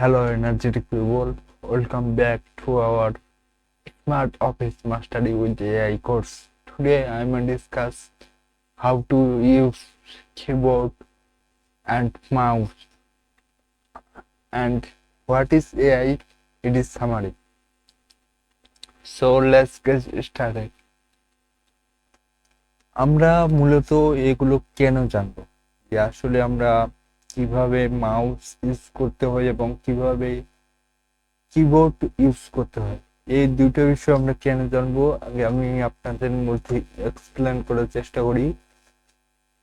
Hello, energetic people. Welcome back to our Smart Office Mastery with AI course. Today, I am going to discuss how to use keyboard and mouse and what is AI. It is summary. So let's get started. আমরা মূলত এগুলো কেন জানবো, যে আসলে আমরা কিভাবে mouse use করতে হয় এবং কিভাবে কিবোর্ড ইউজ করতে হয়, এই দুটো বিষয় আমরা কেন জানবো আগে আমি আপনাদের মধ্যে এক্সপ্লেন করার চেষ্টা করি।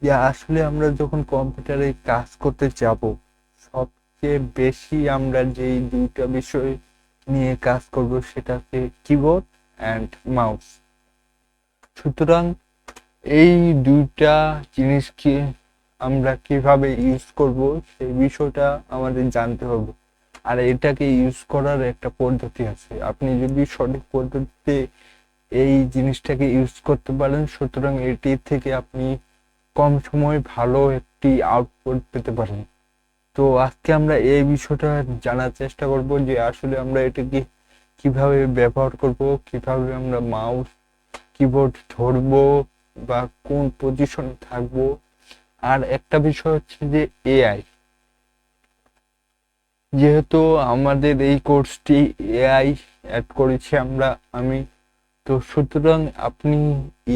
যে আসলে আমরা যখন কম্পিউটারে কাজ করতে যাব, সবচেয়ে বেশি আমরা যেই দুইটা বিষয় নিয়ে কাজ করব সেটা হচ্ছে কিবোর্ড অ্যান্ড মাউস। সুতরাং এই দুইটা জিনিসকে আমরা কিভাবে ইউজ করব সেই বিষয়টা আমাদের জানতে হবে। আর এটাকে ইউজ করার একটা পদ্ধতি আছে, আপনি যদি সঠিক পদ্ধতিতে এই জিনিসটাকে ইউজ করতে পারেন, সুতরাং এটি থেকে আপনি কম সময় ভালো একটি আউটপুট পেতে পারেন। তো আজকে আমরা এই বিষয়টা জানার চেষ্টা করব যে আসলে আমরা এটাকে কিভাবে ব্যবহার করব, কিভাবে আমরা মাউস কিবোর্ড ধরবো বা কোন পজিশনে থাকবো। আর একটা বিষয় হচ্ছে যে এআই, যেহেতু আমাদের এই কোর্সটি এআই অ্যাড করেছি আমি, তো সুতরাং আপনি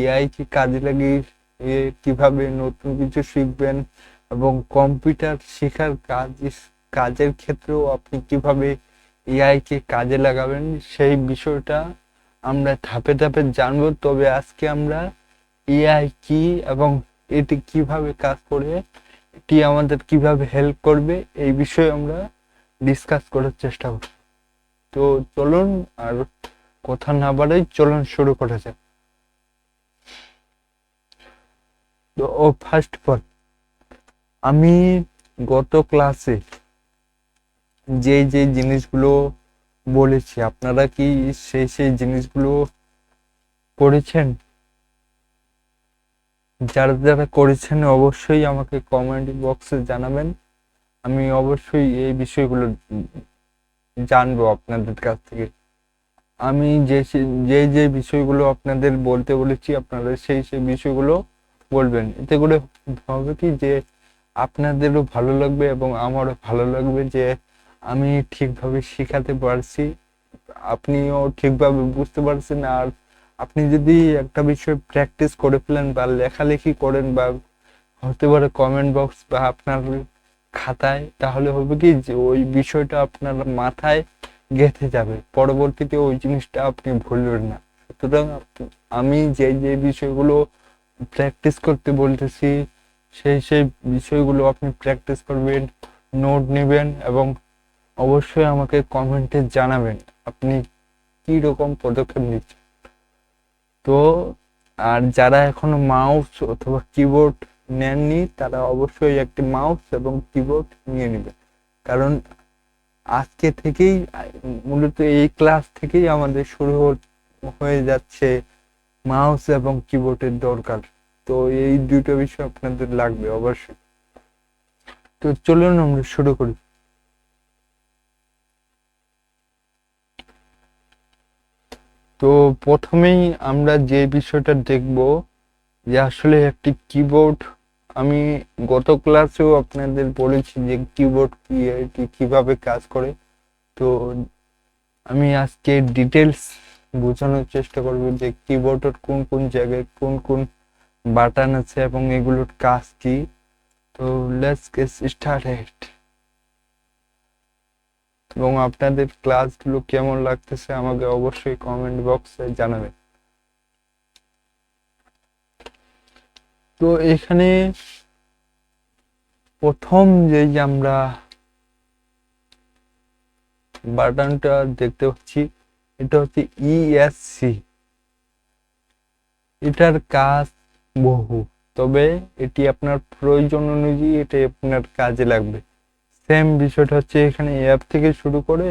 এআই কে কাজে লাগিয়ে কিভাবে নতুন কিছু শিখবেন এবং কম্পিউটার শেখার কাজের ক্ষেত্রেও আপনি কিভাবে এআই কে কাজে লাগাবেন সেই বিষয়টা আমরা ধাপে ধাপে জানবো। তবে আজকে আমরা এআই কি এবং এটি কিভাবে কাজ করে, এটি আমাদের কিভাবে হেল্প করবে এই বিষয়ে আমরা ডিসকাস করার চেষ্টা করব। তো চলুন আর কথা না বাড়াই, চলুন শুরু করা যাক। তো ফার্স্ট অফ অল, আমি গত ক্লাসে যে যে জিনিসগুলো বলেছি আপনারা কি সেই জিনিসগুলো করেছেন? যারা যারা করেছেন অবশ্যই আমাকে কমেন্ট বক্সে জানাবেন। আমি অবশ্যই এই বিষয়গুলো জানবো আপনাদের কাছ থেকে। আমি যে যে বিষয়গুলো আপনাদের বলতে বলেছি আপনারা সেই বিষয়গুলো বলবেন। এতে করে হবে কি যে আপনাদেরও ভালো লাগবে এবং আমারও ভালো লাগবে যে আমি ঠিকভাবে শেখাতে পারছি, আপনিও ঠিকভাবে বুঝতে পারছেন। আর আপনি যদি একটা বিষয় প্র্যাকটিস করে ফেলেন বা লেখালেখি করেন বা হতে পারে কমেন্ট বক্স বা আপনার খাতায়, তাহলে হবে কি যে ওই বিষয়টা আপনার মাথায় গেঁথে যাবে, পরবর্তীতে ওই জিনিসটা আপনি ভুলবেন না। সুতরাং আমি যে যে বিষয়গুলো প্র্যাকটিস করতে বলতেছি সেই বিষয়গুলো আপনি প্র্যাকটিস করবেন, নোট নেবেন এবং অবশ্যই আমাকে কমেন্টে জানাবেন আপনি কি রকম পদক্ষেপ নিচ্ছেন। তো আর যারা এখনো মাউস অথবা কিবোর্ড নেননি তারা অবশ্যই একটি মাউস এবং কিবোর্ড নিয়ে নেবেন, কারণ আজকে থেকেই মূলত এই ক্লাস থেকেই আমাদের শুরু হয়ে যাচ্ছে মাউস এবং কিবোর্ডের দরকার। তো এই দুটো বিষয় আপনাদের লাগবে অবশ্যই। তো চলুন আমরা শুরু করি। তো প্রথমেই আমরা যে বিষয়টা দেখব যে আসলে একটি কিবোর্ড, আমি গত ক্লাসেও আপনাদের বলেছি যে কিবোর্ড কি, এটি কিভাবে কাজ করে। তো আমি আজকে ডিটেলস বোঝানোর চেষ্টা করব যে কিবোর্ডের কোন কোন জায়গায় কোন কোন বাটন আছে এবং এগুলোর কাজ কি। তো লেটস গেট স্টার্টেড। এবং আপনাদের ক্লাসগুলো কেমন লাগতেছে আমাকে অবশ্যই কমেন্ট বক্সে জানাবেন। তো এখানে প্রথম যে আমরা বাটনটা দেখতে পাচ্ছি এটা হচ্ছে ইএসসি। এটার কাজ বহু, তবে এটি আপনার প্রয়োজন অনুযায়ী এটা আপনার কাজে লাগবে। সেম বিষয়টা হচ্ছে এখানে অ্যাপ থেকে শুরু করে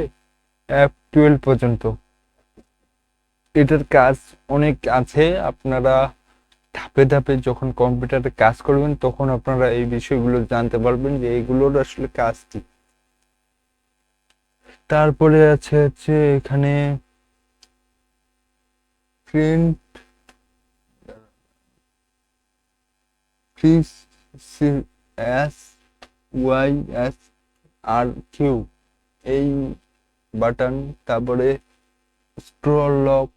অ্যাপ 12 পর্যন্ত এটার কাজ অনেক আছে। আপনারা ধাপে ধাপে যখন কম্পিউটারে কাজ করবেন তখন আপনারা এই বিষয়গুলো জানতে পারবেন যে এগুলোর আসলে কাজ কি। তারপরে আছে হচ্ছে এখানে প্রিন্ট এস ওয়াই এস আর কিউ এই বাটন, তারপরে স্ক্রল লক,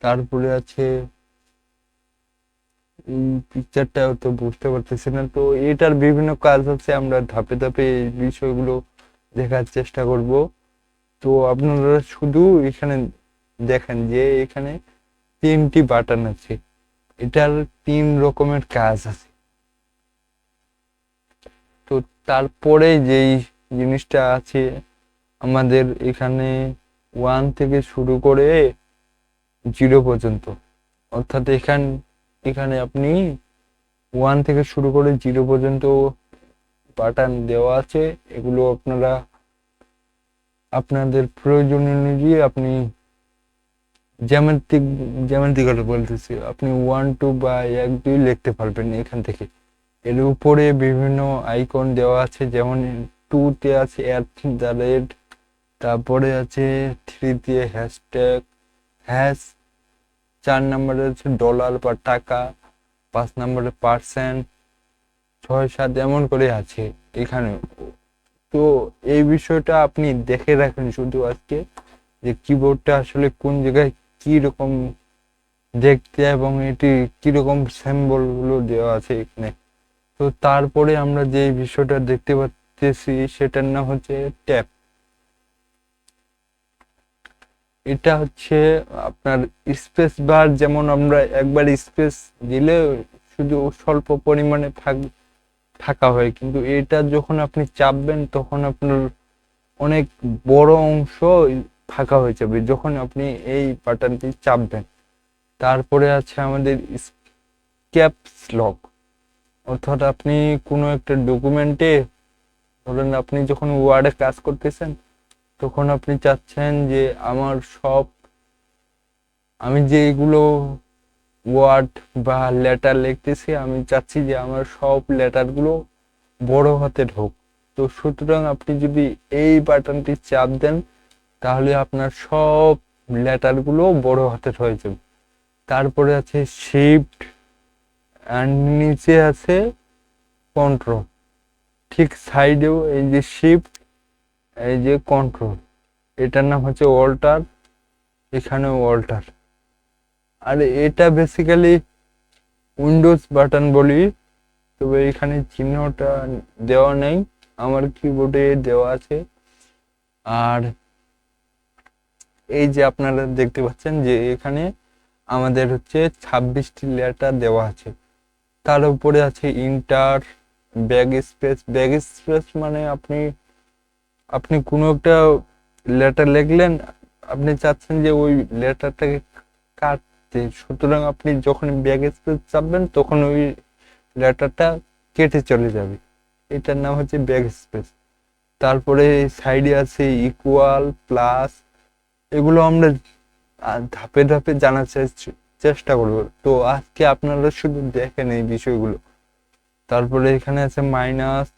তারপরে আছে এই পিকচারটাও তো বুঝতে পারতেছি না, তো এটার বিভিন্ন কাজ আছে, আমরা ধাপে ধাপে এই বিষয়গুলো দেখার চেষ্টা করব। তো আপনারা শুধু এখানে দেখেন যে এখানে 3টি বাটন আছে, এটার 3 রকমের কাজ আছে। তো তারপরে যেই জিনিসটা আছে আমাদের এখানে 1 থেকে শুরু করে 0 পর্যন্ত, অর্থাৎ এখানে আপনি 1 থেকে শুরু করে 0 পর্যন্ত বাটন দেওয়া আছে। এগুলো আপনারা আপনাদের প্রয়োজন অনুযায়ী আপনি জ্যামিতিক বলতেছি, আপনি 1 2 বা 1 2 লিখতে পারবেন এখান থেকে। এর উপরে বিভিন্ন আইকন দেওয়া আছে, যেমন 2 তে আছে @, তারপরে আছে 3 দিয়ে হ্যাশট্যাগ, হ্যাশ, 4 নম্বরে আছে ডলার বা টাকা, 5 নম্বরে পার্সেন্ট, 6 7 এমন করে আছে এখানে। তো এই বিষয়টা আপনি দেখে রাখেন শুধু আজকে, যে কিবোর্ডটা আসলে কোন জায়গায় কি রকম দেখতে এবং এটি কিরকম সিম্বল গুলো দেওয়া আছে এখানে। তো তারপরে আমরা যে বিষয়টা দেখতে পাচ্ছি সেটার নাম হচ্ছে ট্যাব। এটা হচ্ছে আপনার স্পেস বার, যেমন আমরা একবার স্পেস দিলে শুধু স্বল্প পরিমাণে ফাঁকা হয়, কিন্তু এটা যখন আপনি চাপবেন তখন আপনার অনেক বড় অংশ ফাঁকা হয়ে যাবে যখন আপনি এই বাটনটি চাপবেন। তারপরে আছে আমাদের ক্যাপস লক, অর্থাৎ আপনি কোনো একটা ডকুমেন্টে, ধরেন আপনি যখন ওয়ার্ডে কাজ করতেছেন তখন আপনি চাচ্ছেন যে আমি যেগুলো ওয়ার্ড বা লেটার লিখতেছি আমি চাচ্ছি যে আমার সব লেটারগুলো বড় হাতের হোক। তো সুতরাং আপনি যদি এই বাটনটি চাপ দেন তাহলে আপনার সব লেটারগুলো বড় হাতের হয়ে যাবে। তারপরে আছে শিফট, আর নিচে আছে কন্ট্রোল, ঠিক সাইডেও এই যে শিফট, এই যে কন্ট্রোল, এটার নাম হচ্ছে অল্টার, এখানেও অল্টার। আর এটা বেসিক্যালি উইন্ডোজ বাটন বলি, তবে এখানে চিহ্নটা দেওয়া নেই, আমার কিবোর্ডে দেওয়া আছে। আর এই যে আপনারা দেখতে পাচ্ছেন যে এখানে আমাদের হচ্ছে 26টি লেটার দেওয়া আছে, তার উপরে আছে ইন্টার, ব্যাক স্পেস মানে আপনি আপনি কোনো একটা লেটার লিখলেন, আপনি চাচ্ছেন যে ওই লেটারটাকে কাটতে, সুতরাং আপনি যখন ব্যাক স্পেস চাপবেন তখন ওই লেটারটা কেটে চলে যাবে, এটার নাম হচ্ছে ব্যাক স্পেস। তারপরে সাইডে আছে ইকুয়াল, প্লাস, এগুলো আমরা ধাপে ধাপে জানার চেষ্টা করব। তো আজকে আপনারা শুধু দেখেন এই বিষয়গুলো। তারপরে এখানে আছে মাইনাস,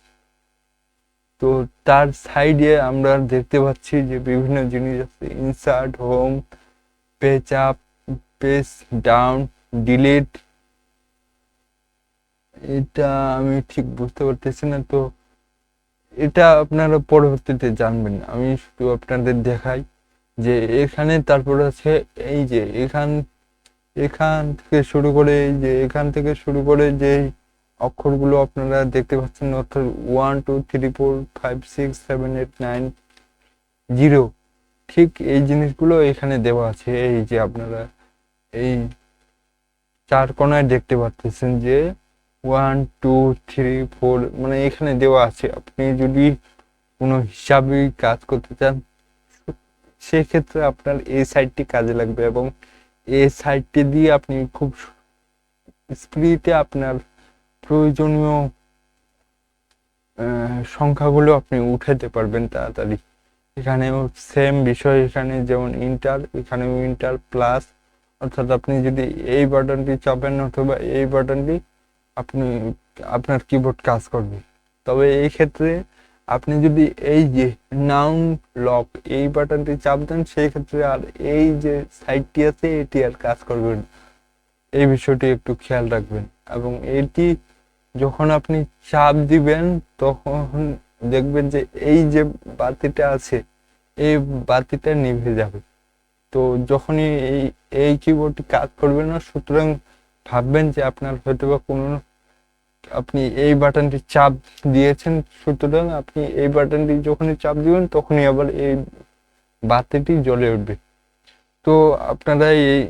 তো তার সাইডে আমরা দেখতে পাচ্ছি যে বিভিন্ন জিনিস আছে, insert, home, page up, page down, delete. এটা আমি ঠিক বুঝতে পারতেছি না, তো এটা আপনারা পরবর্তীতে জানবেন, আমি শুধু আপনাদের দেখাই যে এখানে। তারপর আছে এই যে এখান থেকে শুরু করে, এই যে এখান থেকে শুরু করে যে অক্ষরগুলো আপনারা দেখতে পাচ্ছেন, অর্থাৎ 1 2 3 4 5 6 7 8 9 0, ঠিক এই জিনিসগুলো এখানে দেওয়া আছে। এই যে আপনারা এই 4 কোণায় দেখতে পাচ্ছেন যে 1 2 3 4 মানে এখানে দেওয়া আছে। আপনি যদি কোনো হিসাবে কাজ করতে চান সেক্ষেত্রে আপনার এই সাইডটি কাজে লাগবে, এবং এই সাইডটি দিয়ে আপনি খুব স্পিডে আপনার প্রয়োজনীয় সংখ্যাগুলো আপনি উঠাতে পারবেন তাড়াতাড়ি। এখানেও সেম বিষয়, এখানে যেমন ইন্টার, এখানেও ইন্টার, প্লাস, অর্থাৎ আপনি যদি এই বাটনটি চাপেন অথবা এই বাটনটি, আপনি আপনার কিবোর্ড কাজ করবে। তবে এই ক্ষেত্রে আপনি যদি এই যে নাউন লক এই বাটনটি চাপ দেন, সেই ক্ষেত্রে আর এই যে সাইডটি আছে এটি আর কাজ করবে না। এই বিষয়টি একটু খেয়াল রাখবেন। এবং এটি যখন আপনি চাপ দিবেন তখন দেখবেন যে এই যে বাতিটা আছে এই বাতিটা নিভে যাবে। তো যখনই এই এই কিবোর্ডটি কাজ করবে না, সুতরাং ভাববেন যে আপনার হয়তোবা কোনো আপনি এই বাটনটি চাপ দিয়েছেন, সুতরাং আপনি এই বাটনটি যখনই চাপ দিবেন তখনই আবার এই বাতিটি জ্বলে উঠবে। তো আপনারা এই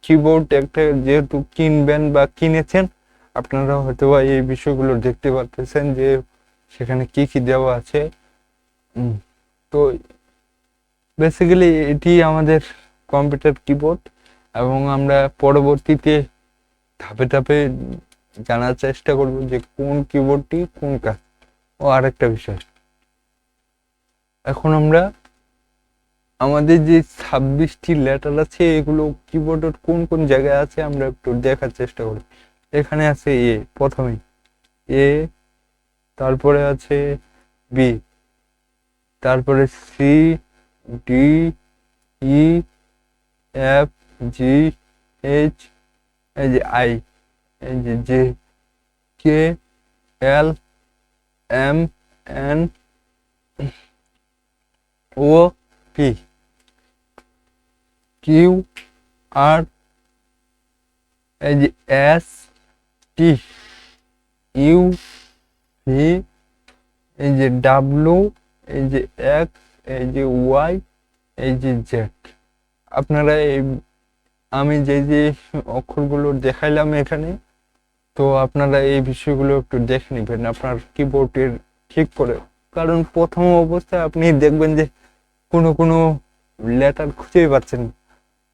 কিবোর্ড একটা যেহেতু কিনবেন বা কিনেছেন, আপনারা হয়তোবা এই বিষয়গুলো দেখতে পাচ্ছেন যে সেখানে কি কি দেওয়া আছে। তো বেসিক্যালি এটি আমাদের কম্পিউটার কিবোর্ড, এবং আমরা পরবর্তীতে ধাপে ধাপে জানার চেষ্টা করব যে কোন কিবোর্ডটি কোন কাজ। ও আরেকটা বিষয়, এখন আমরা আমাদের যে 26টি লেটার আছে এগুলো কিবোর্ডের কোন কোন জায়গায় আছে আমরা একটু দেখার চেষ্টা করি। এখানে আছে এ, প্রথমে এ, তারপরে আছে বি, তারপরে সি, ডি, ই, এফ, জি, এইচ, এই যে আই, এই যে জে, কে, এল, এম, এন, ও, পি, কিউ, আর, এই যে এস, টি, ইউ, ভি, এই যে ডাব্লু, এই যে এক্স, এই যে ওয়াই, এই যে জেড। আপনারা এই আমি যে যে অক্ষরগুলো দেখাইলাম এখানে, তো আপনারা এই বিষয়গুলো একটু দেখে নেবেন আপনার কিবোর্ডের ঠিক করে। কারণ প্রথম অবস্থায় আপনি দেখবেন যে কোনো কোনো লেটার খুঁজেই পাচ্ছেন না।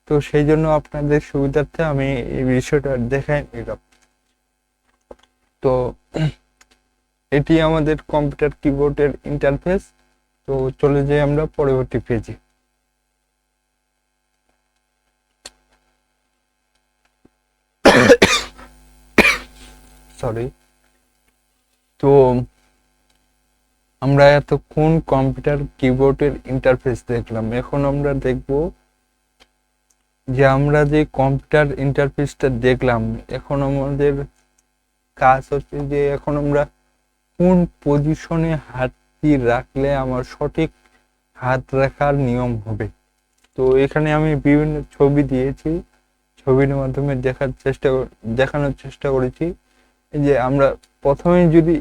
তো সেই জন্য আপনাদের সুবিধার্থে আমি এই বিষয়টা দেখাই নিলাম। তো এটি আমাদের কম্পিউটার কিবোর্ডের ইন্টারফেস। তো চলে যাই আমরা পরবর্তী পেজে। সরি। তো আমরা এতক্ষণ কম্পিউটার কিবোর্ডের ইন্টারফেস দেখলাম, এখন আমরা দেখব যে আমরা যে কম্পিউটার ইন্টারফেসটা দেখলাম, এখন আমাদের কাজ হচ্ছে যে এখন আমরা কোন পজিশনে হাতটি রাখলে আমার সঠিক হাত রাখার নিয়ম হবে। তো এখানে আমি বিভিন্ন ছবি দিয়েছি, ছবির মাধ্যমে দেখানোর চেষ্টা করেছি। এই যে আমরা প্রথমে যদি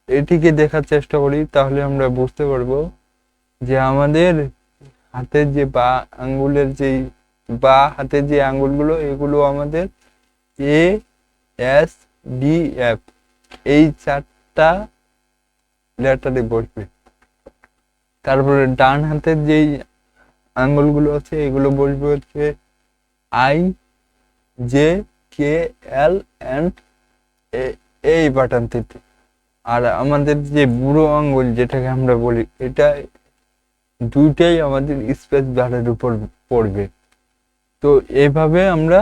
এটিকে দেখার চেষ্টা করি তাহলে আমরা বুঝতে পারবো যে আমাদের হাতের যে হাতের যে আঙ্গুলগুলো এগুলো আমাদের এ, এস, ডি, এফ এই 4টা লেটারে বসবে। তারপরে ডান হাতের যেই আঙ্গুলগুলো আছে এগুলো বসবে হচ্ছে I, J, K, L, and এই বাটনটিতে। আর আমাদের যে বুড়ো আঙ্গুল যেটাকে আমরা বলি, এটা দুইটাই আমাদের স্পেস বারের উপর পড়বে। তো এইভাবে আমরা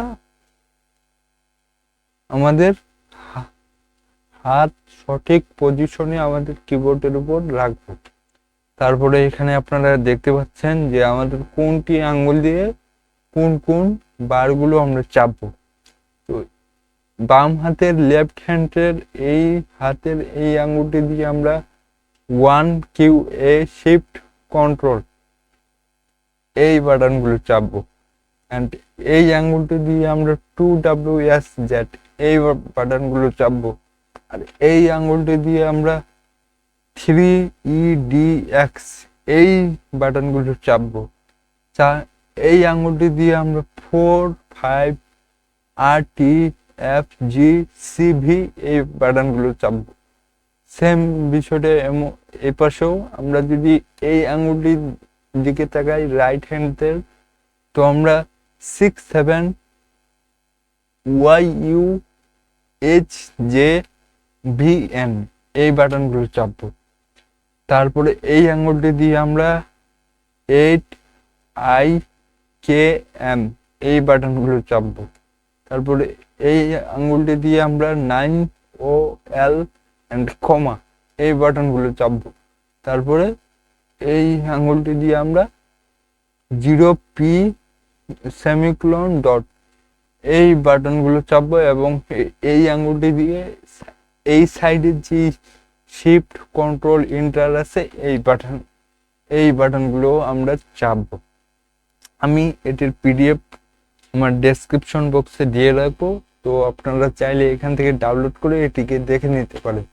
আমাদের হাত সঠিক পজিশনে আমাদের কিবোর্ডের উপর রাখবো। তারপরে এখানে আপনারা দেখতে পাচ্ছেন যে আমাদের কোনটি আঙ্গুল দিয়ে কোন কোন বারগুলো আমরা চাপবো। তো বাম হাতের লেফট হ্যান্ডের এই হাতের এই আঙ্গুলটি দিয়ে আমরা 1 কিউ এ শিফট কন্ট্রোল এই বাটনগুলো চাপবো, অ্যান্ড এই আঙ্গুলটি দিয়ে আমরা 2WSZ এই বাটনগুলো চাপবো, আর এই আঙ্গুলটি দিয়ে আমরা 3EDX এই বাটনগুলো চাপবো। এই আঙ্গুলটি দিয়ে আমরা 4, 5, RTFGCV এই বাটনগুলো চাপবো। সেম বিষয়টা এ পাশেও আমরা যদি এই আঙ্গুলটির দিকে তাকাই রাইট হ্যান্ডের, তো আমরা 6, 7, YUHJVN এই বাটনগুলো চাপবো। তারপরে এই আঙ্গুলটি দিয়ে আমরা 8, IKM এই বাটনগুলো চাপবো। তারপরে এই আঙ্গুলটি দিয়ে আমরা 9, OL অ্যান্ড কমা এই বাটনগুলো চাপবো। তারপরে এই আঙুলটি দিয়ে আমরা 0p সেমিকোলন ডট এই বাটনগুলো চাপবো এবং এই আঙুলটি দিয়ে এই সাইডের যে শিফট কন্ট্রোল এন্টার আছে এই বাটনগুলো আমরা চাপবো। আমি এটির পিডিএফ আমার ডেসক্রিপশন বক্সে দিয়ে রাখবো, তো আপনারা চাইলে এখান থেকে ডাউনলোড করে এটিকে দেখে নিতে পারেন।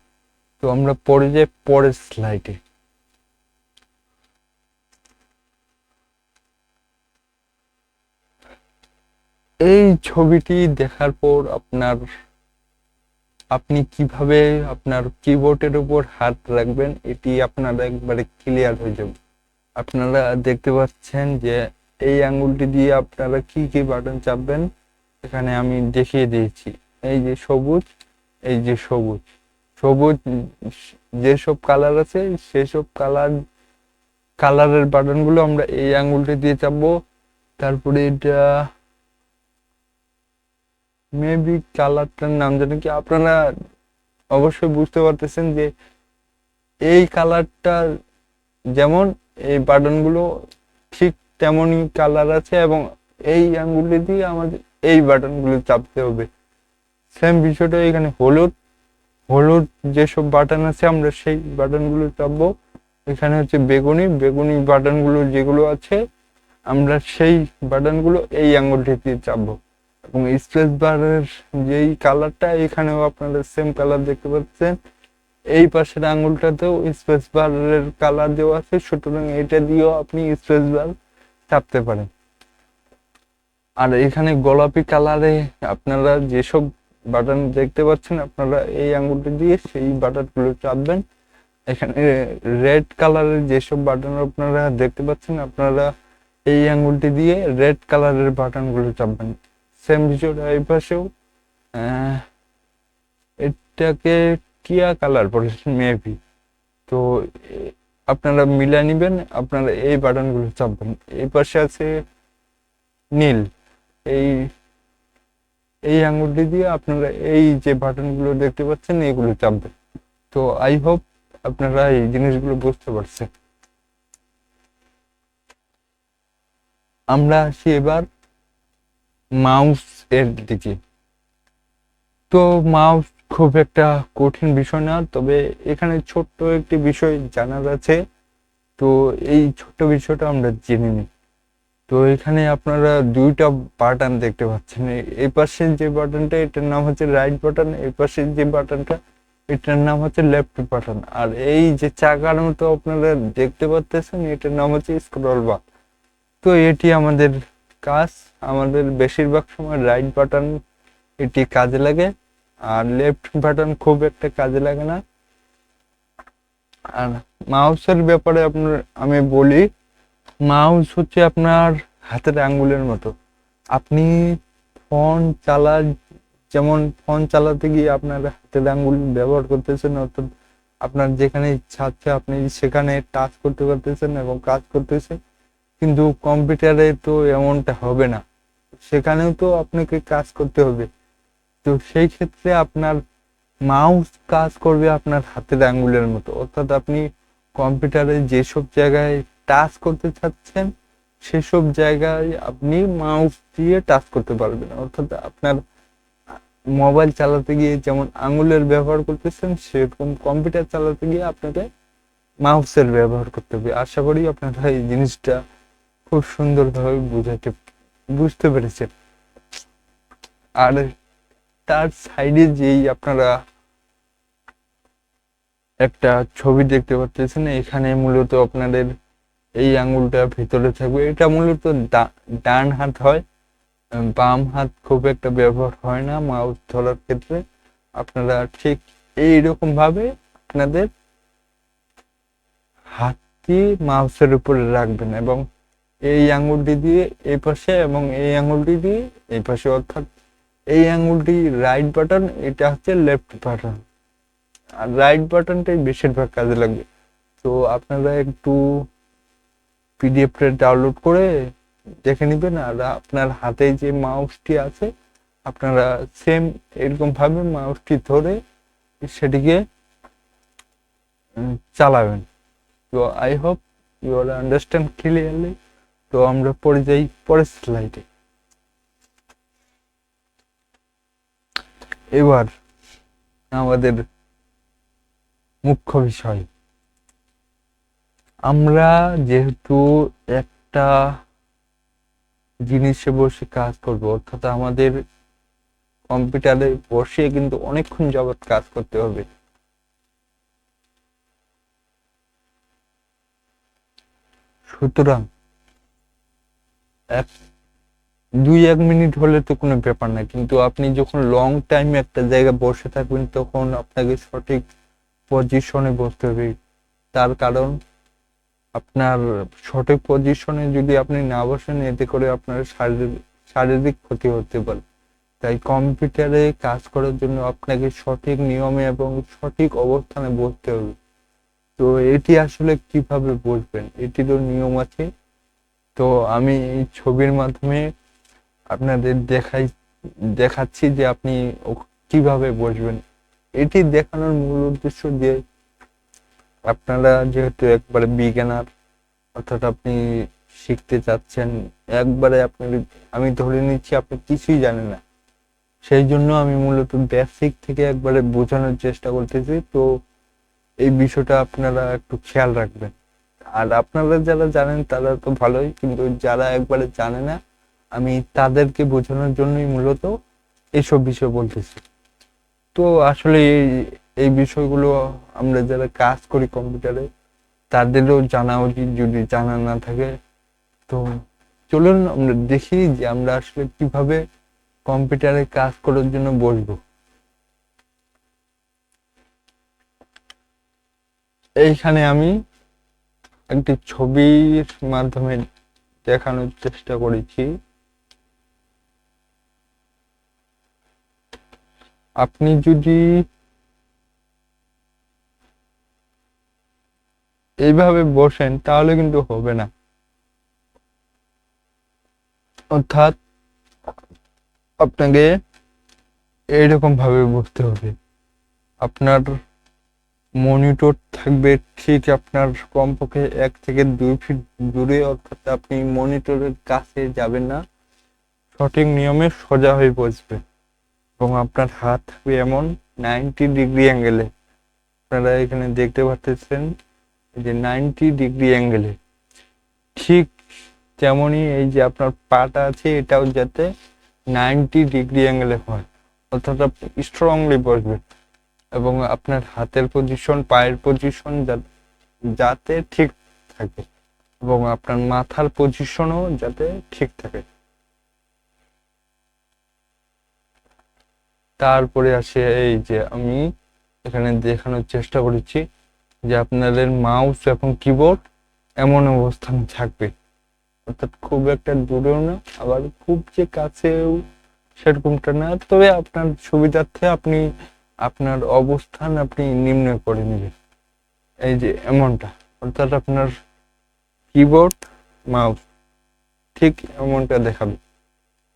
তো আমরা পরে যাই পরের স্লাইডে। এই ছবিটি দেখার পর আপনি কিভাবে আপনার কিবোর্ডের উপর হাত রাখবেন এটি আপনারা একবারে ক্লিয়ার হয়ে যাবে। আপনারা দেখতে পাচ্ছেন যে এই আঙ্গুলটি দিয়ে আপনারা কি কি বাটন চাপবেন এখানে আমি দেখিয়ে দিয়েছি। এই যে সবুজ, এই যে সবুজ যেসব কালার আছে সেসব কালারের বাটনগুলো আমরা এই আঙ্গুলটি দিয়ে চাপবো। তারপরে এটা মেবি কালারটার নাম জানি কি, আপনারা অবশ্যই বুঝতে পারতেছেন যে এই কালারটা যেমন এই বাটনগুলো ঠিক তেমনই কালার আছে এবং এই আঙ্গুলটি দিয়ে আমাদের এই বাটনগুলো চাপতে হবে। সেম বিষয়টা এখানে হলুদ যেসব বাটন আছে আমরা সেই বাটনগুলো চাপবো। এখানে হচ্ছে বেগুনি বাটনগুলো যেগুলো আছে আমরা সেই বাটনগুলো এই আঙ্গুলটি দিয়ে চাপবো। এবং স্পেস বারের যেই কালারটা এখানেও আপনারা সেম কালার দেখতে পাচ্ছেন, এই পাশের আঙ্গুলটাতেও স্পেস বারের কালার দেওয়া আছে, সুতরাং এটা দিয়েও আপনি স্পেস বার চাপতে পারেন। আর এখানে গোলাপি কালারে আপনারা যেসব বাটন দেখতে পাচ্ছেন আপনারা এই আঙ্গুলটি দিয়ে সেই বাটনগুলো চাপবেন। এখানে রেড কালারের যেসব বাটন আপনারা দেখতে পাচ্ছেন আপনারা এই আঙ্গুলটি দিয়ে রেড কালারের বাটনগুলো চাপবেন। সেম বিষয়টা এই পাশেও এটাকে টিয়া কালার বলেছেন মেবি, তো আপনারা মিলা নিবেন, আপনারা এই বাটনগুলো চাপবেন। এই পাশে আছে নীল, এই এই আঙ্গুলটি দিয়ে আপনারা এই যে বাটনগুলো দেখতে পাচ্ছেন এইগুলো চাপবেন। তো আই হোপ আপনারা এই জিনিসগুলো বুঝতে পারছেন। আমরা আসি এবার মাউস এর দিকে। তো মাউস খুব একটা কঠিন বিষয় না, তবে এখানে ছোট্ট একটি বিষয় জানার আছে, তো এই ছোট্ট বিষয়টা আমরা জেনে নিই। তো এখানে আপনারা দুইটা বাটন দেখতে পাচ্ছেন, এই পাশের যে বাটনটা এটার নাম হচ্ছে রাইট বাটন, এই পাশের যে বাটনটা এটার নাম হচ্ছে লেফট বাটন। আর এই যে চাকার মতো আপনারা দেখতে পাচ্ছেন এটার নাম হচ্ছে স্ক্রল বার। তো এটি আমাদের কাজ, আমাদের বেশিরভাগ সময় রাইট বাটন এটি কাজে লাগে আর লেফট বাটন খুব একটা কাজে লাগে না। আর মাউসের ব্যাপারে আমি বলি, মাউস হচ্ছে আপনার হাতের আঙ্গুলের মতো। আপনি যেমন ফোন চালাতে গিয়ে আপনার হাতের আঙ্গুল ব্যবহার করতেছেন, অর্থাৎ আপনার যেখানে ইচ্ছা আছে আপনি সেখানে টাচ করতে পারতেছেন এবং কাজ করতেছেন, কিন্তু কম্পিউটারে তো এমনটা হবে না, সেখানেও তো আপনাকে কাজ করতে হবে। তো সেই ক্ষেত্রে আপনার মাউস কাজ করবে আপনার হাতের আঙ্গুলের মতো, অর্থাৎ আপনি কম্পিউটারে যেসব জায়গায় টাচ করতে চাচ্ছেন সেসব জায়গায় আপনি মাউস দিয়ে টাচ করতে পারবেন। অর্থাৎ আপনার মোবাইল চালাতে গিয়ে যেমন আঙ্গুলের ব্যবহার করতেছেন সেরকম কম্পিউটার চালাতে গিয়ে আপনাকে মাউসের ব্যবহার করতে হবে। আশা করি আপনারা এই জিনিসটা খুব সুন্দরভাবে বুঝতে পেরেছেন। আর তার সাইডে যেই আপনারা একটা ছবি দেখতে পাচ্ছেন, এখানে মূলত আপনাদের এই আঙ্গুলটা ভিতরে থাকবে, এটা মূলত ডান হাত হয়, বাম হাত খুব একটা ব্যবহার হয় না মাউস ধরার ক্ষেত্রে। আপনারা ঠিক এইরকম ভাবে আপনাদের হাতটি মাউসের উপরে রাখবেন এবং এই আঙ্গুলটি দিয়ে এই পাশে এবং এই আঙ্গুলটি দিয়ে এই পাশে, অর্থাৎ এই আঙ্গুলটি রাইট বাটন, এটা হচ্ছে লেফট বাটন, আর রাইট বাটনটাই বেশিরভাগ কাজে লাগবে। তো আপনারা একটু পিডিএফটা ডাউনলোড করে দেখে নেবেন। আর আপনার হাতে যে মাউসটি আছে আপনারা সেম এরকম ভাবে মাউসটি ধরে সেটিকে চালাবেন। তো I hope you are understand clearly. তো আমরা পরে যাই পরের স্লাইডে। এবার আমাদের মুখ্য বিষয়, আমরা যেহেতু একটা জিনিসে বসে কাজ করব, অর্থাৎ আমাদের কম্পিউটারে বসে কিন্তু অনেকক্ষণ যাবত কাজ করতে হবে। সুতরাং এক 2-1 মিনিট হলে তো কোনো ব্যাপার না, কিন্তু আপনি যখন লং টাইম একটা জায়গায় বসে থাকবেন তখন আপনাকে সঠিক পজিশনে বসতে হবে। তার কারণ আপনার সঠিক পজিশনে যদি আপনি না বসেন, এতে করে আপনার শারীরিক ক্ষতি হতে পারে। তাই কম্পিউটারে কাজ করার জন্য আপনাকে সঠিক নিয়মে এবং সঠিক অবস্থানে বসতে হবে। তো এটি আসলে কিভাবে বসবেন, এটিরও নিয়ম আছে। তো আমি এই ছবির মাধ্যমে আপনাদের দেখাচ্ছি যে আপনি কিভাবে বসবেন। এটি দেখানোর মূল উদ্দেশ্য যে আপনারা যেহেতু একবারে বিজ্ঞানার, অর্থাৎ আপনি শিখতে চাচ্ছেন একবারে, আমি ধরে নিচ্ছি আপনি কিছুই জানেন না, সেই জন্য আমি মূলত বেসিক থেকে একবারে বোঝানোর চেষ্টা করতেছি। তো এই বিষয়টা আপনারা একটু খেয়াল রাখবেন। আর আপনারা যারা জানেন তারা তো ভালোই, কিন্তু যারা একবারে জানে না, আমি তাদেরকে বোঝানোর জন্যই মূলত এসব বিষয় বলতেছি। তো আসলে এই বিষয়গুলো আমরা যারা কাজ করি কম্পিউটারে তাদেরও জানা উচিত, যদি জানা না থাকে। তো চলুন আমরা দেখি যে আমরা আসলে কিভাবে কম্পিউটারে কাজ করার জন্য বসবো। এইখানে আমি একটি ছবির মাধ্যমে দেখানোর চেষ্টা করেছি। আপনি যদি এইভাবে বসেন তাহলে কিন্তু হবে না, অর্থাৎ আপনাকে এইরকম ভাবে বসতে হবে। আপনার মনিটর থাকবে ঠিক আপনার কমপক্ষে 1 থেকে 2 ফিট দূরে, অর্থাৎ আপনি মনিটরের কাছে যাবেন না, সঠিক নিয়মে সোজা হয়ে বসবে এবং আপনার হাত থাকবে এমন 90 ডিগ্রি অ্যাঙ্গেলে। আপনারা এখানে দেখতে পাচ্ছেন যে 90 ডিগ্রি অ্যাঙ্গেলে, ঠিক তেমনই এই যে আপনার পাটা আছে এটাও যাতে 90 ডিগ্রি অ্যাঙ্গেলে হয়, অর্থাৎ আপনি স্ট্রংলি বসবেন এবং আপনার হাতের পজিশন, পায়ের পজিশন যাতে ঠিক থাকে এবং আপনার মাথার পজিশনও যাতে ঠিক থাকে। তারপরে আসে এই যে আমি এখানে দেখানোর চেষ্টা করেছি যে আপনাদের মাউস এবং কিবোর্ড এমন অবস্থানে থাকবে, অর্থাৎ খুব একটা দূরেও না, আবার খুব যে কাছেও সেরকমটা না। তবে আপনার সুবিধার্থে আপনি আপনার অবস্থান আপনি নির্ণয় করে নেবেন, এই যে এমনটা, অর্থাৎ আপনার কিবোর্ড মাউস ঠিক এমনটা দেখাবে।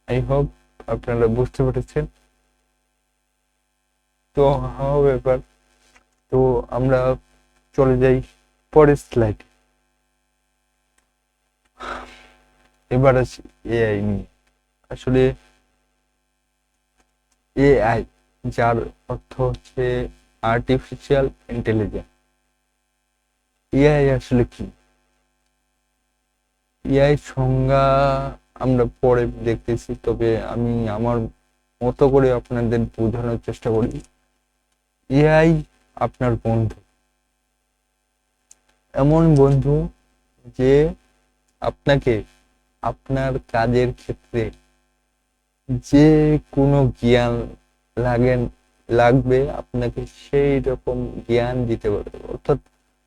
আই হোপ আপনারা বুঝতে পেরেছেন। তো ব্যাপার, তো আমরা চলে যাই পরের স্লাইড। এবার আসি এআই নিয়ে। আসলে এআই, যার অর্থ হচ্ছে আর্টিফিশিয়াল ইন্টেলিজেন্স। এআই আসলে কি? এআই সংজ্ঞা আমরা পরে দেখতেছি, তবে আমি আমার মতো করে আপনাদের বোঝানোর চেষ্টা করি। এআই আপনার বন্ধু, এমন বন্ধু যে আপনাকে আপনার কাজের ক্ষেত্রে যে কোনো জ্ঞান লাগেন লাগবে আপনাকে সেই রকম জ্ঞান দিতে পারে। অর্থাৎ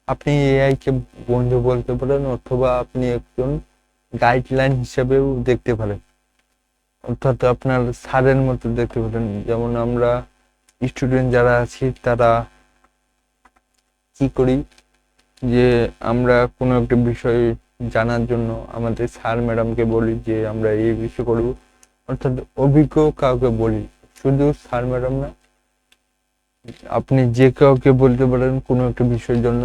আপনি এআই কে বন্ধু বলতে পারেন, অথবা আপনি একজন গাইডলাইন হিসেবেও দেখতে পারেন, অর্থাৎ আপনার স্যারের মতো দেখতে পারেন। যেমন আমরা স্টুডেন্ট যারা আছি তারা কি করি, যে আমরা কোনো একটা বিষয় জানার জন্য আমাদের স্যার ম্যাডামকে বলি যে আমরা এই বিষয় করব, অর্থাৎ অভিজ্ঞ কাউকে বলি, শুধু স্যার ম্যাডাম না, আপনি যে কাউকে বলতে পারেন কোনো একটা বিষয়ের জন্য।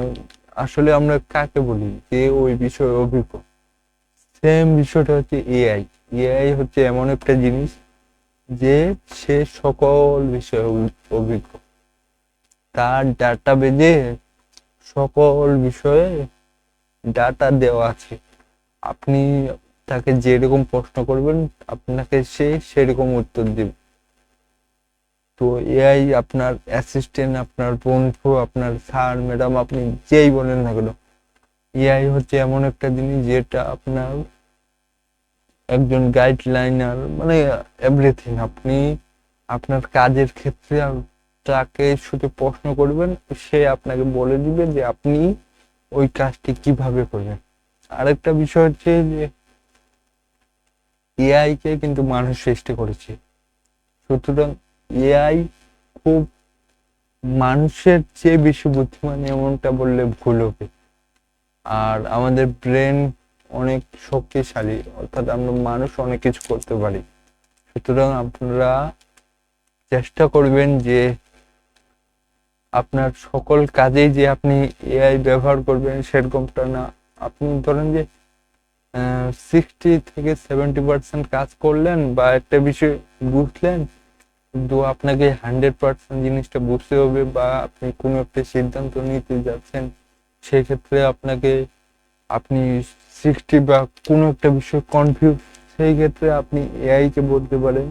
আসলে আমরা কাকে বলি যে ওই বিষয়ে অভিজ্ঞ। সেম বিষয়টা হচ্ছে এআই। এআই হচ্ছে এমন একটা জিনিস যে সে সকল বিষয়ে অভিজ্ঞ। তার ডাটা বেজে সকল বিষয়ে ডাটা দেওয়া আছে। আপনি তাকে যেরকম প্রশ্ন করবেন আপনাকে সে সেরকম উত্তর দেবে। তো এআই আপনার অ্যাসিস্ট্যান্ট, আপনার বন্ধু, আপনার স্যার ম্যাডাম, আপনি যেই বলেন না কেন, এআই হচ্ছে এমন একটা জিনিস যেটা আপনার একজন গাইডলাইনার, মানে এভরিথিং। আপনি আপনার কাজের ক্ষেত্রে তাকে শুধু প্রশ্ন করবেন, সে আপনাকে বলে দিবে যে আপনি ওই কাজটি কিভাবে করবেন। আরেকটা বিষয় হচ্ছে যে এআই কে কিন্তু মানুষ সৃষ্টি করেছে, সুতরাং এআই খুব মানুষের চেয়ে বেশি বুদ্ধিমান এমনটা বললে ভুল হবে। আর আমাদের ব্রেন অনেক শক্তিশালী, অর্থাৎ আমরা মানুষ অনেক কিছু করতে পারি। সুতরাং আপনারা চেষ্টা করবেন যে আপনার সকল কাজেই যে আপনি এআই ব্যবহার করবেন সেরকমটা না। আপনি ধরেন যে 60 থেকে 70% কাজ করলেন বা একটা বিষয় বুঝলেন, কিন্তু আপনাকে 100% জিনিসটা বুঝতে হবে, বা আপনি কোনো একটা সিদ্ধান্ত নিতে যাচ্ছেন, সেক্ষেত্রে আপনি 60 বা কোনো একটা বিষয় কনফিউজ, সেই ক্ষেত্রে আপনি এআই কে বলতে পারেন।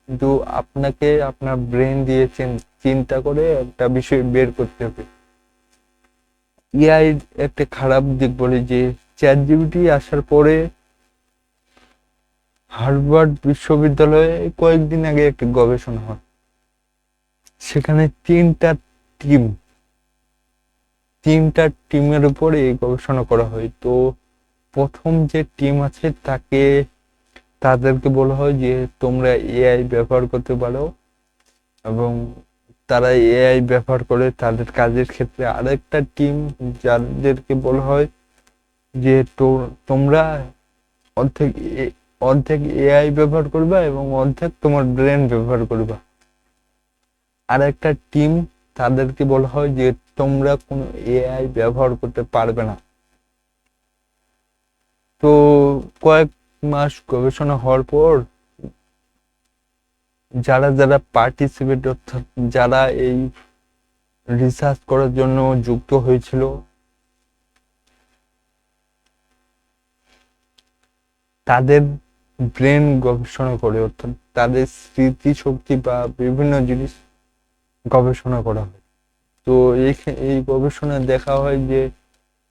কিন্তু আপনাকে আপনার ব্রেন দিয়ে চিন্তা করে একটা বিষয় বের করতে হবে। এআই একটা খারাপ দিক বলে যে চ্যাট জিপিটি আসার পরে হার্ভার্ড বিশ্ববিদ্যালয়ে কয়েকদিন আগে একটা গবেষণা হয়। সেখানে টিম তিনটা টিমের উপরে এই গবেষণা করা হয়। তো প্রথম যে টিম আছে তাদেরকে বলা হয় যে তোমরা এআই ব্যবহার করতে পারো, এবং তারা এআই ব্যবহার করে তাদের কাজের ক্ষেত্রে। আরেকটা টিম যাদেরকে বলা হয় যে তোমরা অর্ধেক অর্ধেক এআই ব্যবহার করবা এবং অর্ধেক তোমার ব্রেন ব্যবহার করবা। আর একটা টিম, তাদেরকে বলা হয় যে তোমরা কোনো এআই ব্যবহার করতে পারবে না। তো কয়েক মাস গবেষণা হওয়ার পর যারা যারা পার্টিসিপেট, অর্থাৎ যারা এই রিসার্চ করার জন্য যুক্ত হয়েছিল, তাদের ব্রেন গবেষণা করে, অর্থাৎ তাদের স্মৃতিশক্তি বা বিভিন্ন জিনিস গবেষণা করা হয়। তো এই গবেষণায় দেখা হয় যে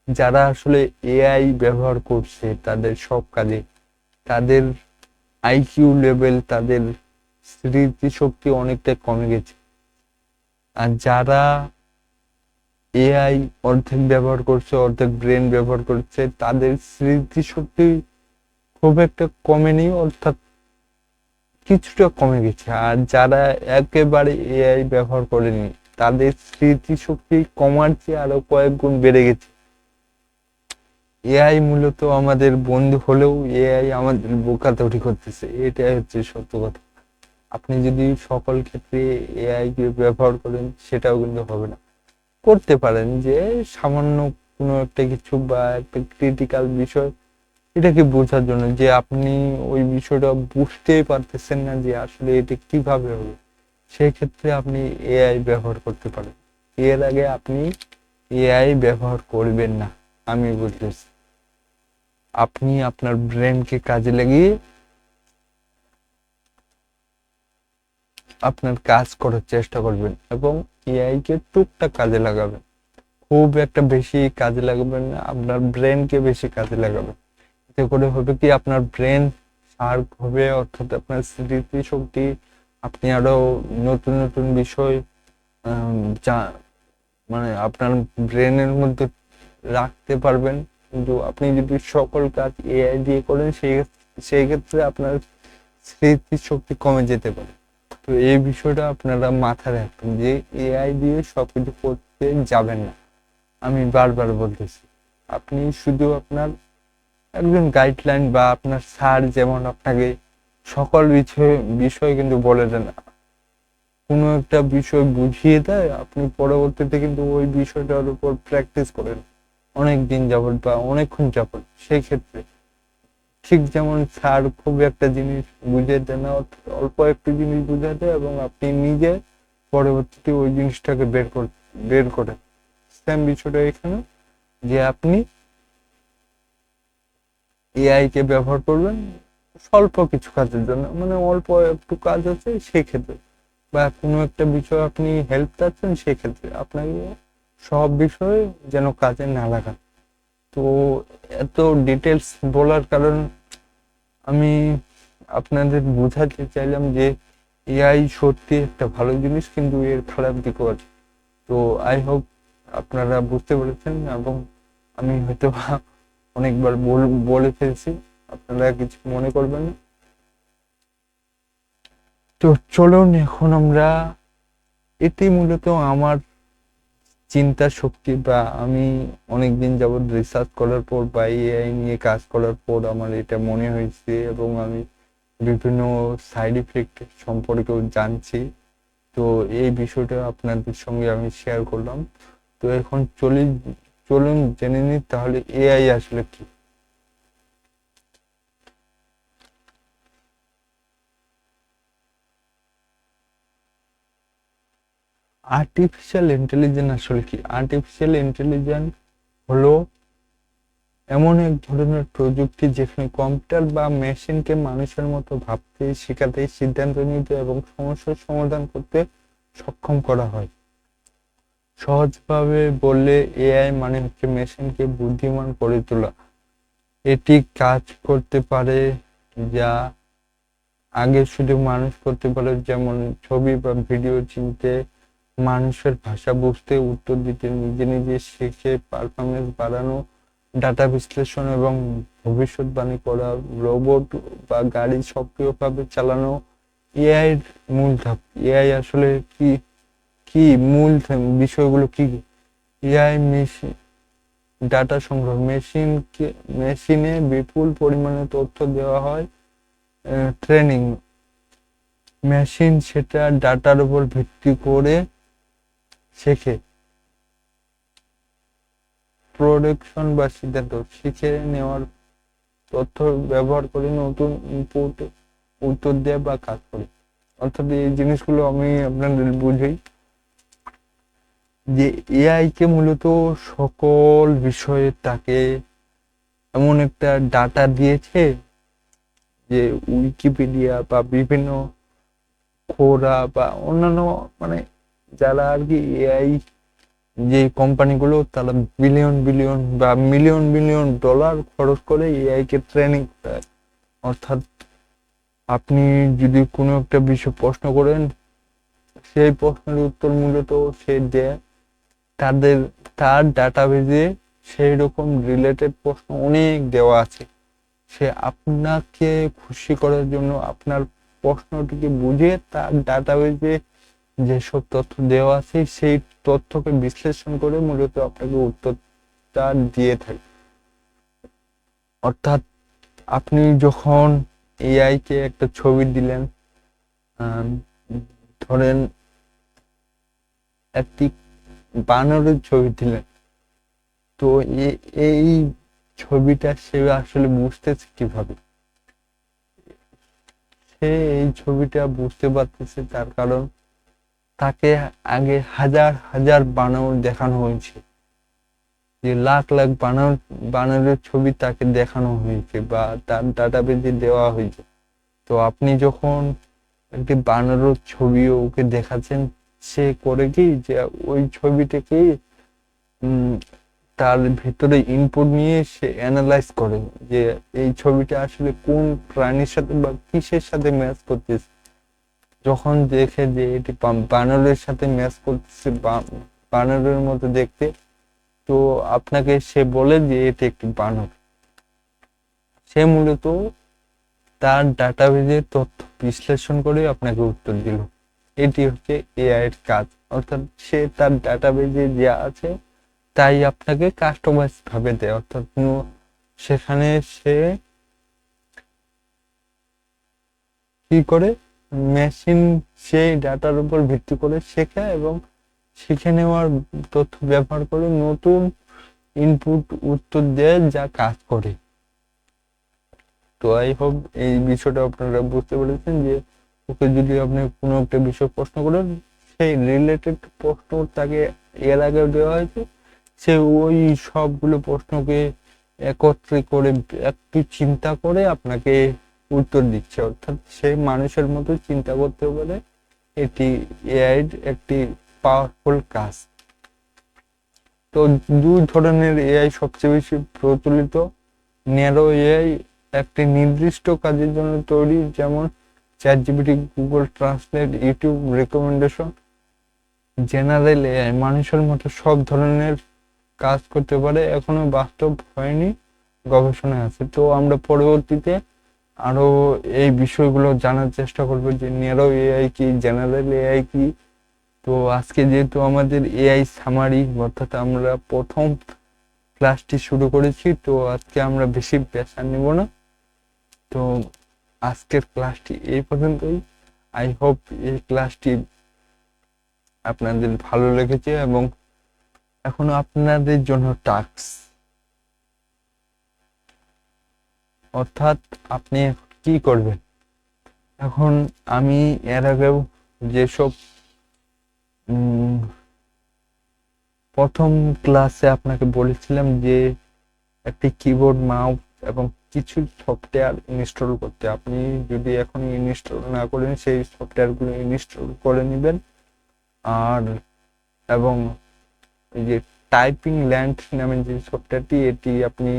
যারা আসলে এআই ব্যবহার করছে তাদের সব কাজে, তাদের আইকিউ লেভেল, তাদের স্মৃতিশক্তি অনেকটা কমে গেছে। আর যারা এআই অর্ধেক ব্যবহার করছে, অর্ধেক ব্রেন ব্যবহার করছে, তাদের স্মৃতিশক্তি খুব একটা কমেনি, অর্থাৎ কিছুটা কমে গেছে। আর যারা একেবারে এআই ব্যবহার করেনি, তাদের স্মৃতিশক্তি কমার চেয়ে আরো কয়েক গুণ বেড়ে গেছে। এআই মূলত আমাদের বন্ধু হলেও এআই আমাদের বোকা তৈরি করতেছে, এটাই হচ্ছে সত্য কথা। আপনি যদি সকল ক্ষেত্রে এআই কে ব্যবহার করেন সেটাও কিন্তু হবে না। করতে পারেন যে সামান্য কোনো একটা কিছু বা একটা ক্রিটিক্যাল বিষয়, এটাকে বোঝার জন্য, যে আপনি ওই বিষয়টা বুঝতেই পারতেছেন না যে আসলে এটা কিভাবে হবে, সেই ক্ষেত্রে আপনি এআই ব্যবহার করতে পারেন। এর আগে আপনি এআই ব্যবহার করবেন না, আমি বলতেছি। আপনি আপনার ব্রেনকে কাজে লাগিয়ে আপনার কাজ করার চেষ্টা করবেন, এবং এআই কে টুকটাক কাজে লাগাবেন। খুব একটা বেশি কাজে লাগাবেন না, আপনার ব্রেনকে বেশি কাজে লাগাবেন। এতে করে হবে কি, আপনার ব্রেন শার্প হবে, অর্থাৎ আপনার স্মৃতি শক্তি, আপনি আরো নতুন নতুন বিষয় যা মানে আপনার ব্রেনের মধ্যে রাখতে পারবেন। কিন্তু আপনি যদি সকল কাজ এআই দিয়ে করেন, সেই ক্ষেত্রে আপনার স্মৃতি শক্তি কমে যেতে পারে। তো এই বিষয়টা আপনারা মাথায় রাখবেন যে এআই দিয়ে সবকিছু করতে যাবেন না। আমি বারবার বলতেছি, আপনি শুধু আপনার একজন গাইডলাইন, বা আপনার স্যার যেমন আপনাকে সকল বিষয় কিন্তু বলে দেন, কোনো একটা বিষয় বুঝিয়ে দেয়, আপনি পরবর্তীতে কিন্তু ওই বিষয়টার উপর প্র্যাকটিস করেন অনেক দিন যাবত বা অনেকক্ষণ যাবত। সেই ক্ষেত্রে ঠিক যেমন স্যার খুব একটা জিনিস বুঝিয়ে দেয় না, অল্প একটু জিনিস বুঝিয়ে দেয় এবং আপনি নিজে পরবর্তীতে ওই জিনিসটাকে বের করেন। সেম বিষয়টা এখানে, যে আপনি এআই কে ব্যবহার করবেন স্বল্প কিছু কাজের জন্য, মানে অল্প একটু কাজ আছে সেক্ষেত্রে, বা কোনো একটা বিষয় আপনি হেল্প চাচ্ছেন সেক্ষেত্রে আপনাকে সব বিষয়ে যেন কাজে না লাগান। তো এত ডিটেলস বলার কারণ আমি আপনাদের বোঝাতে চাইলাম যে এআই সত্যি একটা ভালো জিনিস, কিন্তু এর খারাপ দিকও আছে। তো আই হোপ আপনারা বুঝতে পেরেছেন, এবং আমি হয়তো অনেকবার বলে ফেলছি, আপনারা কিছু মনে করবেন না। তো চলুন এখন আমরা, এটি মূলত আমার চিন্তা শক্তি, বা আমি অনেকদিন যাবৎ রিসার্চ করার পর বা এআই নিয়ে কাজ করার পর আমার এটা মনে হয়েছে, এবং আমি বিভিন্ন সাইড ইফেক্ট সম্পর্কেও জানছি। তো এই বিষয়টা আপনাদের সঙ্গে আমি শেয়ার করলাম। তো এখন চলুন জেনে নিই তাহলে এআই আসলে কি। আর্টিফিশিয়াল ইন্টেলিজেন্স আসলে কি? আর্টিফিশিয়াল ইন্টেলিজেন্স হলো এমন এক ধরনের প্রযুক্তি যেখানে কম্পিউটার বা মেশিনকে মানুষের মতো ভাবতে, শেখাতে, সিদ্ধান্ত নিতে এবং সমস্যার সমাধান করতে সক্ষম করা হয়। সহজভাবে বললে এআই মানে হচ্ছে মেশিনকে বুদ্ধিমান করে তোলা। এটি কাজ করতে পারে যা আগে শুধু মানুষ করতে পারে, যেমন ছবি বা ভিডিও চিনতে, মানুষের ভাষা বুঝতে, উত্তর দিতে, নিজে নিজে শিখে পারফরমেন্স বাড়ানো, ডাটা বিশ্লেষণ এবং ভবিষ্যৎবাণী করা, রোবট বা গাড়ি সক্রিয়ভাবে চালানো। এআই এর মূল ধাপ। এআই আসলে কি, বিষয়গুলো কি? এআই মেশিন ডাটা সংগ্রহ, মেশিনে বিপুল পরিমাণে তথ্য দেওয়া হয়। ট্রেনিং, মেশিন সেটা ডাটার উপর ভিত্তি করে শেখে। প্রোডাকশন বা সিদ্ধান্ত, শিখে নেওয়ার তথ্য ব্যবহার করে নতুন ইনপুট উত্তর দেয় বা কাজ করে। অর্থাৎ এই জিনিসগুলো আমি আপনাদের বুঝাই যে এআই কে মূলত সকল বিষয়ে তাকে এমন একটা ডাটা দিয়েছে যে উইকিপিডিয়া বা বিভিন্ন খোরা বা অন্যান্য, মানে যারা আর কি এআই, যে কোম্পানিগুলো তারা বিলিয়ন বিলিয়ন বা মিলিয়ন মিলিয়ন ডলার খরচ করে এআই কে ট্রেনিং দেয়। অর্থাৎ আপনি যদি কোনো একটা বিষয় প্রশ্ন করেন, সেই প্রশ্নের উত্তর মূলত সে দেয় তাদের, তার ডাটাবেজে সেই রকম রিলেটেড প্রশ্ন অনেক দেওয়া আছে। সে আপনাকে খুশি করার জন্য আপনার প্রশ্নটিকে বুঝে তার ডাটাবেজে যেসব তথ্য দেওয়া আছে সেই তথ্যকে বিশ্লেষণ করে মূলত আপনাকে উত্তরটা দিয়ে থাকে। অর্থাৎ আপনি যখন এআই কে একটা ছবি দিলেন, আম, ধরেন একটি বানরের ছবি দিলেন, তো এই ছবিটা সে আসলে বুঝতেছে কিভাবে? সে এই ছবিটা বুঝতে পারতেছে তার কারণ তাকে আগে হাজার হাজার বানর দেখানো হয়েছে, যে লাখ লাখ বানরের ছবি তাকে দেখানো হয়েছে বা তার ডাটাবেজে দেওয়া হয়েছে। তো আপনি যখন একটি বানরের ছবি ওকে দেখাচ্ছেন, সে করে কি যে ওই ছবিটাকে উম, তার ভিতরে ইনপুট নিয়ে সে অ্যানালাইজ করে যে এই ছবিটা আসলে কোন প্রাণীর সাথে বা কিসের সাথে ম্যাচ করতেছে। যখন দেখে যে এটি বানরের সাথে ম্যাচ করতেছে, বানরের মতো দেখতে, তো আপনাকে সে বলে যে এটি একটি বানর। সে মূলত তার ডাটাবেজের তথ্য বিশ্লেষণ করে আপনাকে উত্তর দিল। এটি হচ্ছে এআই এর কাজ। অর্থাৎ সে তার ডাটাবেজে যা আছে তাই আপনাকে কাস্টমাইজ ভাবে দেয়। অর্থাৎ সেখানে সে কি করে, মেশিন সেই ডাটার উপর ভিত্তি করে শেখে এবং শিখে নেওয়ার তথ্য ব্যবহার করে নতুন ইনপুট উত্তর দেয় যা কাজ করে। তো আই হোপ এই বিষয়টা আপনারা বুঝতে পেরেছেন যে ওকে যদি আপনি কোনো একটা বিষয় প্রশ্ন করেন, সেই রিলেটেড প্রশ্ন তাকে এর আগে দেওয়া হয়েছে, সে ওই সবগুলো প্রশ্নকে একত্রে করে একটু চিন্তা করে আপনাকে উত্তর দিচ্ছে, অর্থাৎ সে মানুষের মতো চিন্তা করতে পারে। এটি এআই একটি পাওয়ারফুল কাজ। তো দুই ধরনের এআই সবচেয়ে বেশি প্রচলিত। ন্যারো এআই একটি নির্দিষ্ট কাজের জন্য তৈরি, যেমন ChatGPT, Google translate, YouTube recommendation. General AI মানুষের মতো সব ধরনের কাজ করতে পারে, এখনো বাস্তব হয়নি, গবেষণায় আছে। তো আমরা পরবর্তীতে আরো এই বিষয়গুলো জানার চেষ্টা করবো যে ন্যারো এআই কি, জেনারেল এআই কি। তো আজকে যেহেতু আমাদের এআই সামারি, অর্থাৎ আমরা প্রথম ক্লাসটি শুরু করেছি, তো আজকে আমরা বেশি প্রেশার নিব না। তো আজকের ক্লাসটি এই পর্যন্তই। আই হোপ এই ক্লাসটি আপনাদের ভালো লেগেছে এবং এখন আপনাদের জন্য টাস্ক, অর্থাৎ আপনি কি করবেন এখন। আমি এর আগেও যেসব প্রথম ক্লাসে আপনাকে বলেছিলাম যে একটি কিবোর্ড, মাউস এবং কিছু সফটওয়্যার ইনস্টল করতে, আপনি যদি এখন ইনস্টল না করেন সেই সফটওয়্যারগুলো ইনস্টল করে নেবেন। আর এবং এই যে টাইপিং ল্যান্ড নামের যে সফটওয়্যারটি, এটি আপনি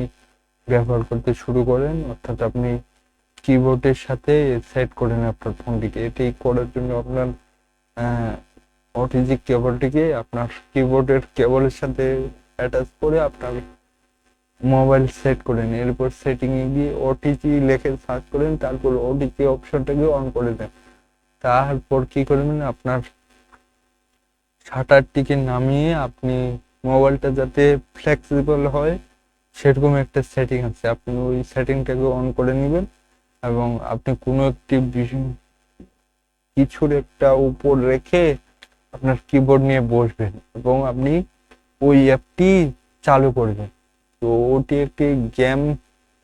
ব্যবহার করতে শুরু করেন, অর্থাৎ আপনি কিবোর্ডের সাথে সেট করেন আপনার ফোনটিকে। এটি করার জন্য আপনার ওটিজি কেবলটিকে আপনার কিবোর্ডের কেবলের সাথে অ্যাটাচ করে আপনার মোবাইল সেট করেন। এরপর সেটিং এ গিয়ে ওটিজি লিখে সার্চ করেন, তারপর ওটিজি অপশনটাকে অন করে দেন। তারপর কি করবেন, আপনার শাটারটিকে নামিয়ে আপনি মোবাইলটা যাতে ফ্লেক্সিবল হয় সেরকম একটা সেটিং আছে, আপনি ওই সেটিংটাকে অন করে নেবেন এবং আপনি কোনো একটি কিছুর একটা উপর রেখে আপনার কিবোর্ড নিয়ে বসবেন এবং আপনি ওই অ্যাপটি চালু করবেন। তো ওটি একটি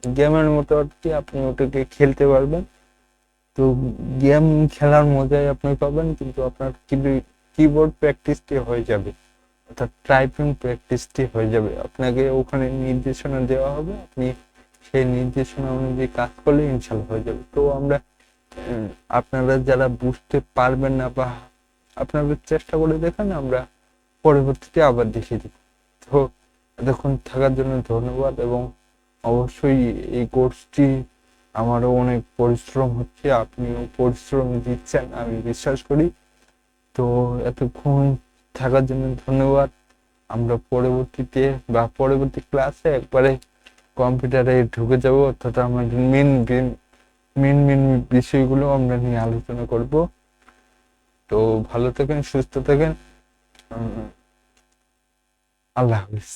গেমের মতো আর কি, আপনি ওটাকে খেলতে পারবেন। তো গেম খেলার মজাই আপনি পাবেন, কিন্তু আপনার কিবোর্ড প্র্যাকটিসটি হয়ে যাবে, অর্থাৎ টাইপিং প্র্যাকটিসটি হয়ে যাবে। আপনাকে ওখানে নির্দেশনা দেওয়া হবে, আপনি সেই নির্দেশনা অনুযায়ী কাজ করলে ইনশাল্লাহ হয়ে যাবে। তো আমরা আপনারা যারা বুঝতে পারবেন না বা আপনাদের চেষ্টা করে দেখেন, আমরা পরবর্তীতে আবার দেখিয়ে দিব। তো এতক্ষণ থাকার জন্য ধন্যবাদ এবং অবশ্যই এই কোর্সটি আমারও অনেক পরিশ্রম হচ্ছে, আপনিও পরিশ্রম দিচ্ছেন আমি বিশ্বাস করি। তো এতক্ষণ থাকার জন্য ধন্যবাদ। আমরা পরবর্তীতে বা পরবর্তী ক্লাসে একবারে কম্পিউটারে ঢুকে যাব, অর্থাৎ আমাদের মেন মেন বিষয়গুলো আমরা নিয়ে আলোচনা করব। তো ভালো থাকেন, সুস্থ থাকেন, আল্লাহ হাফিজ।